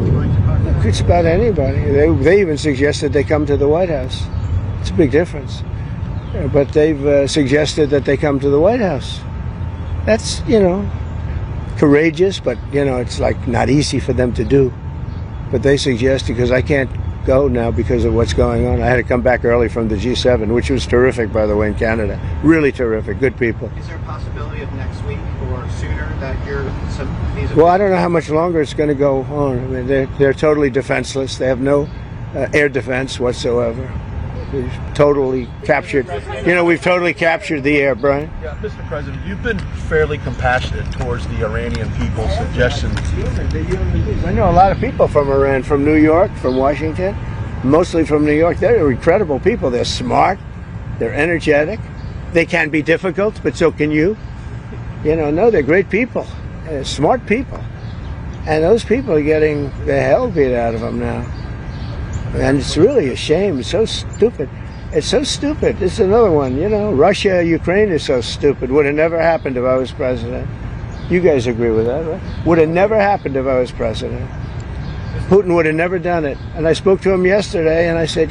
going to talk about? It's about anybody. They even suggested they come to the White House. It's a big difference. But they've suggested that they come to the White House. That's, courageous, but, it's like not easy for them to do. But they suggest, because I can't go now because of what's going on. I had to come back early from the G7, which was terrific, by the way, in Canada. Really terrific. Good people. Is there a possibility of next week or sooner that Well, I don't know how much longer it's going to go on. I mean, they're totally defenseless. They have no air defense whatsoever. We've totally captured. We've totally captured the air, Brian. Yeah, Mr. President, you've been fairly compassionate towards the Iranian people's suggestions. I know a lot of people from Iran, from New York, from Washington, mostly from New York. They're incredible people. They're smart. They're energetic. They can be difficult, but so can you. No, they're great people. Smart people. And those people are getting the hell beat out of them now. And it's really a shame. It's so stupid. It's so stupid. It's another one, Russia, Ukraine is so stupid. Would have never happened if I was president. You guys agree with that, right? Would have never happened if I was president. Putin would have never done it. And I spoke to him yesterday, and I said,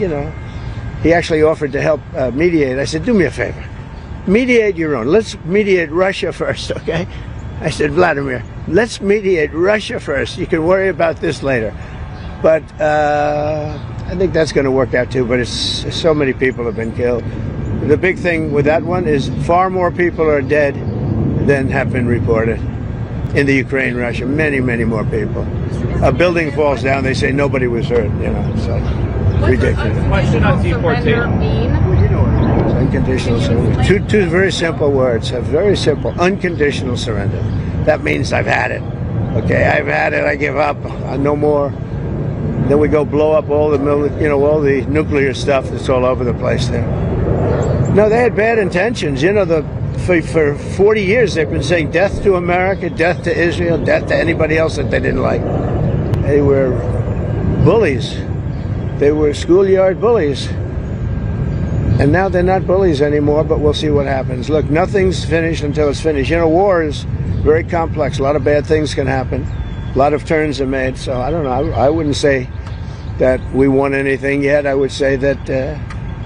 he actually offered to help mediate. I said, do me a favor. Mediate your own. Let's mediate Russia first, okay? I said, Vladimir, let's mediate Russia first. You can worry about this later. But I think that's going to work out too. But so many people have been killed. The big thing with that one is far more people are dead than have been reported in the Ukraine, Russia. Many, many more people. A building falls down, they say nobody was hurt. It's like ridiculous. Question on deportation. Unconditional surrender. Two very simple words. Very simple. Unconditional surrender. That means I've had it. Okay, I've had it. I give up. No more. Then we go blow up all the all the nuclear stuff that's all over the place there. No, they had bad intentions. For 40 years they've been saying death to America, death to Israel, death to anybody else that they didn't like. They were bullies. They were schoolyard bullies. And now they're not bullies anymore, but we'll see what happens. Look, nothing's finished until it's finished. War is very complex. A lot of bad things can happen. A lot of turns are made. So I don't know. I wouldn't say that we won anything yet. I would say that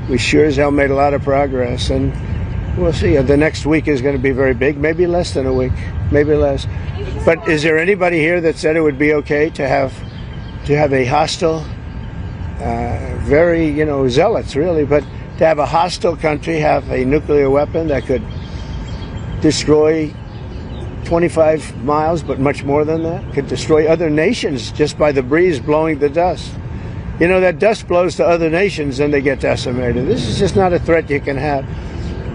we sure as hell made a lot of progress. And we'll see. The next week is going to be very big. Maybe less than a week. Maybe less. But is there anybody here that said it would be okay to have a hostile, very, zealots really, but to have a hostile country have a nuclear weapon that could destroy 25 miles, but much more than that, could destroy other nations just by the breeze blowing the dust. That dust blows to other nations and they get decimated. This is just not a threat you can have.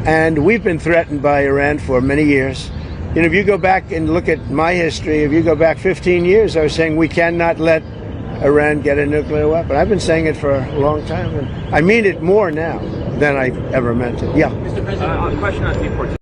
And we've been threatened by Iran for many years. If you go back and look at my history, if you go back 15 years, I was saying we cannot let Iran get a nuclear weapon. I've been saying it for a long time. And I mean it more now than I ever meant it. Yeah. Mr. President, a question on deportation.